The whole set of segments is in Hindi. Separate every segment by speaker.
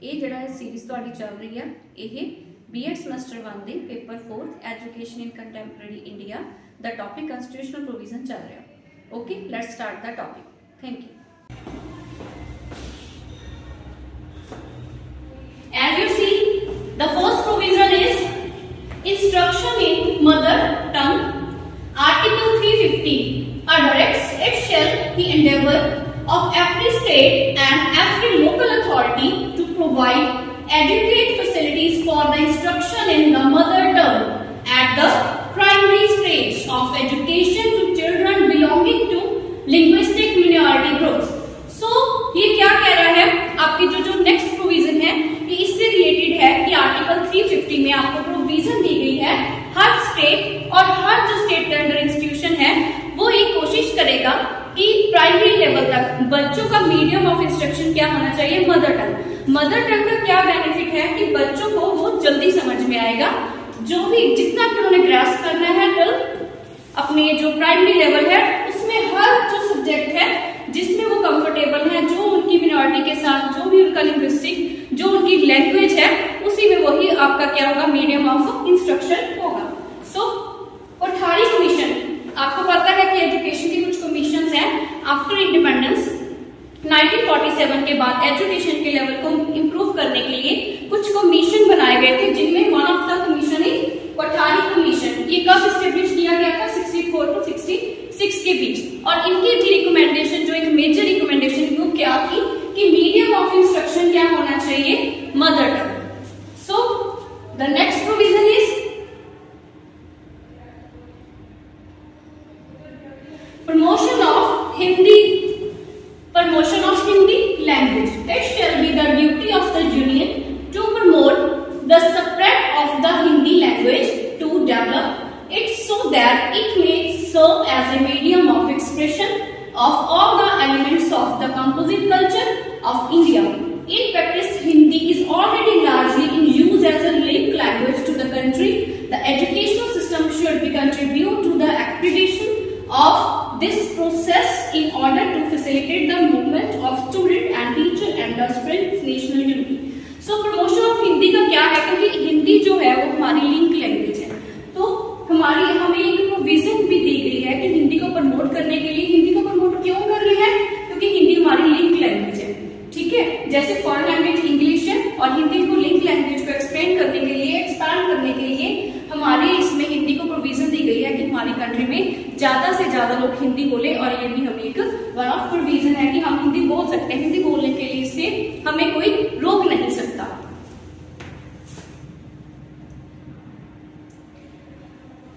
Speaker 1: ਇਹ ਜਿਹੜਾ ਸੀਰੀਜ਼ ਤੁਹਾਡੀ ਚੱਲ ਰਹੀ ਆ ਇਹ B.Ed ਸਮੈਸਟਰ 1 ਦੇ ਪੇਪਰ 4th ਐਜੂਕੇਸ਼ਨ ਇਨ ਕੰਟੈਂਪਰੇਰੀ ਇੰਡੀਆ ਦਾ ਟੌਪਿਕ ਕਨਸਟੀਟਿਊਸ਼ਨਲ ਪ੍ਰੋਵੀਜ਼ਨ ਚੱਲ ਰਿਹਾ। Okay, let's start the topic. Thank you.
Speaker 2: As you see, the first provision is instruction in mother tongue. Article 350 directs it shall be endeavour of every state and every local authority to provide adequate facilities for the instruction in the mother tongue at the primary stage of education to children belonging to linguistic minority groups. So ये क्या कह रहा है, आपकी जो नेक्स्ट प्रोविजन है ये इससे रिलेटेड है कि आर्टिकल 350 में आपको प्रोविजन दी गई है हर स्टेट और हर जो स्टेट के अंडर इंस्टीट्यूशन है वो ये कोशिश करेगा कि प्राइमरी लेवल तक बच्चों का मीडियम ऑफ इंस्ट्रक्शन क्या होना चाहिए, मदर टंग। मदर टंग का क्या बेनिफिट है कि बच्चों को बहुत जल्दी समझ में आएगा, जो भी जितना भी उन्होंने ग्रास्प करना है टिल अपने जो प्राइमरी लेवल है उसमें हर जो सब्जेक्ट है जिसमें वो कंफर्टेबल है, जो उनकी मिनॉरिटी के साथ जो भी उनका लिंग्विस्टिक जो उनकी लैंग्वेज है उसी में वही आपका क्या होगा, मीडियम ऑफ इंस्ट्रक्शन होगा। सो कोठारी कमीशन, आपको पता है कि एजुकेशन की कुछ कमीशंस हैं आफ्टर इंडिपेंडेंस 1947 के बाद एजुकेशन के लेवल को इंप्रूव करने के लिए कुछ कमीशन बनाए गए थे, जिनमें one of the commission is Kothari commission. ये कब स्टेब्लिश किया गया था, 64 to 66 के बीच। और इनकी भी रिकमेंडेशन जो एक मेजर रिकमेंडेशन वो क्या थी कि मीडियम ऑफ इंस्ट्रक्शन क्या होना चाहिए, mother tongue. So the next provision is promotion of Hindi language. It shall be the duty of the union to promote the spread of the Hindi language, to develop it so that it may serve as a medium of expression of all the elements of the composite culture of India. In practice, Hindi is already largely in use as a link language to the country. The educational system should be contribute to the accreditation of this process in order to facilitate the movement of student and teacher and the spread national unity. So promotion of Hindi का क्या है, क्योंकि हिंदी जो है वो हमारी लिंक लैंग्वेज है, तो हमारी हमें एक प्रोविजन भी दी गई है कि हिंदी को प्रमोट करने के लिए। हिंदी को प्रमोट क्यों कर रहे हैं, क्योंकि हिंदी हमारी लिंक लैंग्वेज है, ठीक है। जैसे फॉरेन लैंग्वेज इंग्लिश है और हिंदी को लिंक लैंग्वेज को एक्सपेंड करने के लिए, एक्सपांड करने के लिए हमारे इसमें हिंदी को प्रोविजन दी गई है कि हमारी कंट्री में ज्यादा से ज्यादा लोग हिंदी बोले। और ये भी हमें एक वन ऑफ प्रोविजन है कि हम हिंदी बोल सकते हैं, हिंदी बोलने के लिए इससे हमें कोई रोक नहीं सकता।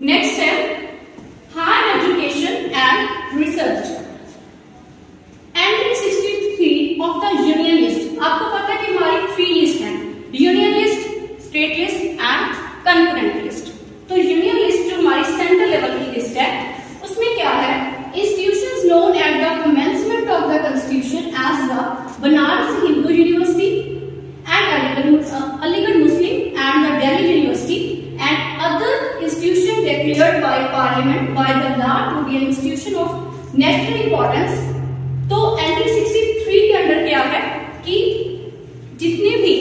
Speaker 2: नेक्स्ट है higher education and research. Entry 63 of the union list. आपको पता है कि हमारी 3 लिस्ट है, union list, state list and concurrent list. तो यूनियन लिस्ट जो हमारी सेंट्रल लेवल की लिस्ट है उसमें क्या है, institutions known at the commencement of the constitution as the Banaras Hindu University and Aligarh Muslim and the Delhi University and other institution declared by parliament by the law to be an institution of national importance. तो एंट्री 63 के अंडर क्या है कि जितने भी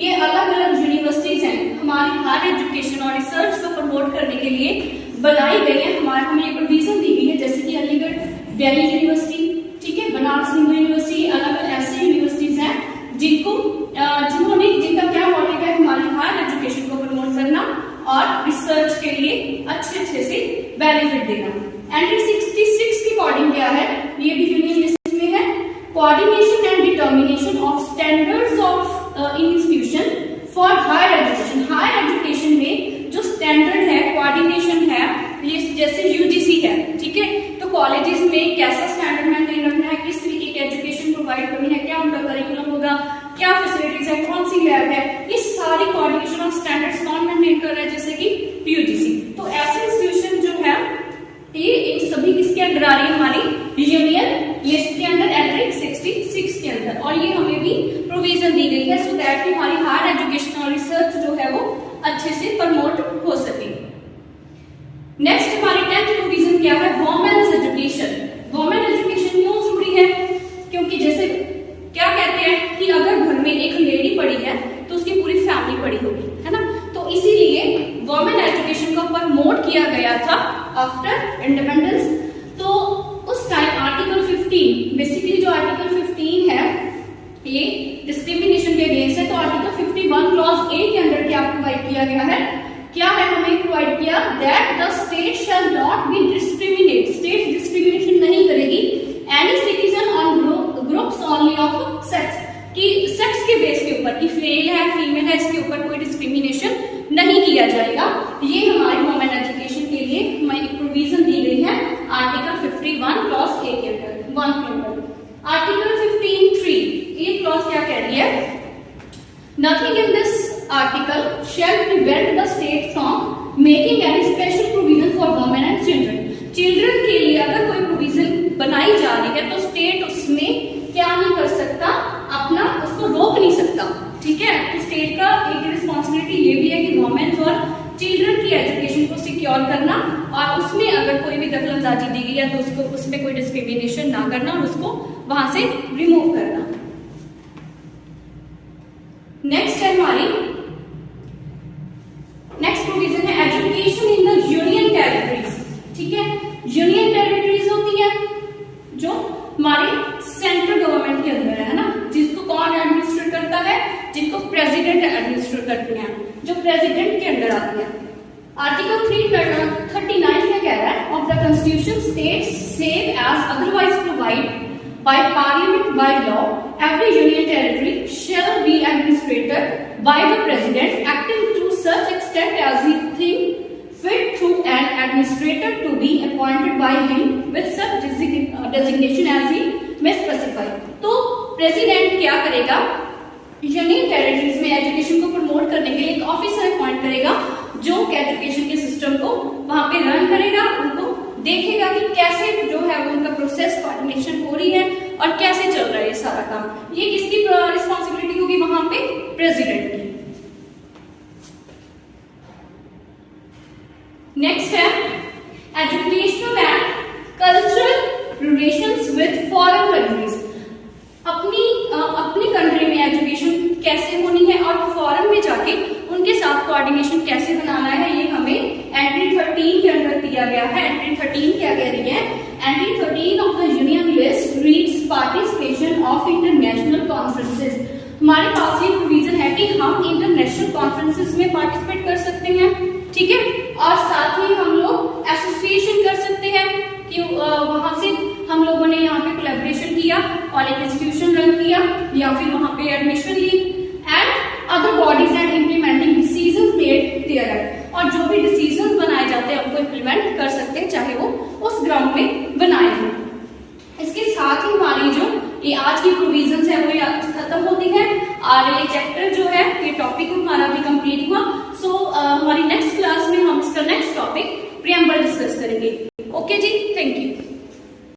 Speaker 2: ये अलग अलग यूनिवर्सिटीज हैं हमारी हायर एजुकेशन और रिसर्च को प्रमोट करने के लिए बनाई गई है, हमारे हमें ये प्रोविजन दी गई है, जैसे कि अलीगढ़ दिल्ली यूनिवर्सिटी, ठीक है, बनारस हिंदू यूनिवर्सिटी, अलग अलग ऐसे यूनिवर्सिटीज हैं जिनका क्या मोटिव है, हमारी हायर एजुकेशन को प्रमोट करना और रिसर्च के लिए अच्छे से बेनिफिट देना। एंट्री 66 के अकॉर्डिंग क्या है, ये भी यूनियन लिस्ट में है, coordination and determination of standards of in institution for higher education. Higher education में जो स्टैंडर्ड है, कोऑर्डिनेशन है, ये जैसे यूजीसी है, ठीक है, तो कॉलेजेस में कैसा स्टैंडर्ड मेंटेन रखना है, किस तरीके की एजुकेशन प्रोवाइड करनी है, क्या उनका करिकुलम होगा, क्या फैसिलिटीज है, कौन सी लैब है, ये सारी कोऑर्डिनेशन और स्टैंडर्ड्स कौन मेंटेन कर रहा है, जैसे कि यूजीसी। तो ऐसे इंस्टीट्यूशन जो है ये इन सभी किसके अंदर आ रही है, हमारी यूनियन लिस्ट के अंदर, एंट्री 66 के अंदर। और ये हमें भी प्रोविजन दी गई है सो दैट कि हमारी हायर एजुकेशन और रिसर्च जो है वो अच्छे से प्रमोट हो सके। नेक्स्ट हमारी 10th प्रोविजन क्या है, वुमेन्स एजुकेशन। वुमेन एजुकेशन क्यों जरूरी है, क्योंकि जैसे क्या कहते हैं कि अगर घर में एक लेडी पड़ी है डिस्क्रिमिनेशन के अगेंस्ट है। तो आर्टिकल 51 क्लॉज ए के अंदर क्या प्रोवाइड किया गया है, क्या है हमें प्रोवाइड किया, that the state shall not be discriminate, state discrimination नहीं करेगी any citizen on groups only of sex, कि सेक्स के बेस के ऊपर कि मेल है फीमेल है इसके ऊपर कोई डिस्क्रिमिनेशन नहीं किया जाएगा। ये हमारी वुमेन एजुकेशन के लिए हमारी प्रोविजन दी गई है आर्टिकल 51 क्लॉज ए के अंदर 1 के अंदर। आर्टिकल 15(3) ये क्लॉज क्या कह रही है, nothing in this article shall prevent the state from making any special provision for women and children. Children के लिए अगर कोई प्रोविजन बनाई जा रही है तो स्टेट उसमें क्या नहीं कर सकता, अपना उसको रोक नहीं सकता, ठीक है। तो स्टेट का एक रिस्पॉन्सिबिलिटी ये भी है कि वुमेन्स और चिल्ड्रन की एजुकेशन को सिक्योर करना, और उसमें अगर कोई भी दखलंदाजी दी गई है तो उसको उसमें कोई डिस्क्रिमिनेशन ना करना और उसको वहां से रिमूव करना। नेक्स्ट है हमारी नेक्स्ट प्रोविजन है education in the union territories, ठीक है। यूनियन टेरिटरीज होती है जो हमारे सेंट्रल गवर्नमेंट के अंदर है ना, जिसको कौन एडमिनिस्ट्रेट करता है, जिनको प्रेसिडेंट एडमिनिस्ट्रेट करते हैं, जो प्रेसिडेंट के अंदर आती है। आर्टिकल 339 क्या कह रहा है, of the constitution states save as otherwise provide by parliament by law every union territory shall be administered by the president acting to such extent as he think fit through an administrator to be appointed by him with such designation as he may specify। तो प्रेसिडेंट क्या करेगा, यूनियन टेरिटरीज में एजुकेशन को प्रमोट करने के लिए एक ऑफिसर अपॉइंट करेगा जो एजुकेशन के सिस्टम को वहां पे रन करेगा, उनको देखेगा कि कैसे जो है वो उनका प्रोसेस कोऑर्डिनेशन हो रही है और कैसे चल रहा है ये सारा काम। ये किसकी रिस्पॉन्सिबिलिटी होगी वहां पे, प्रेसिडेंट की। नेक्स्ट है educational and cultural relations with foreign countries. अपनी कंट्री में एजुकेशन कैसे होनी है और फॉरेन में जाके उनके साथ कोऑर्डिनेशन कैसे बनाना है, ये हमें एंट्री 13 के अंदर दिया गया है। एंट्री 13 क्या कह रही है, entry 13 of the union list reads participation of international conferences. हमारे पास ये प्रोविजन है कि हम इंटरनेशनल कॉन्फ्रेंसेस में पार्टिसिपेट कर सकते हैं, ठीक है, और साथ ही हम लोग एसोसिएशन कर सकते हैं कि वहां से हम लोगों ने यहाँ पे कोलैबोरेशन किया और एक इंस्टीट्यूशन रन किया या फिर वहां पे एडमिशन ली, and other bodies and implementing decisions made there, और जो भी डिसीजंस बनाए जाते हैं उनको इम्प्लीमेंट कर सकते हैं चाहे वो उस ग्राउंड में बनाए हों। इसके साथ ही हमारी जो ये आज की प्रोविजंस है वो खत्म होती है और ये चैप्टर जो है ये टॉपिक हमारा भी कंप्लीट हुआ।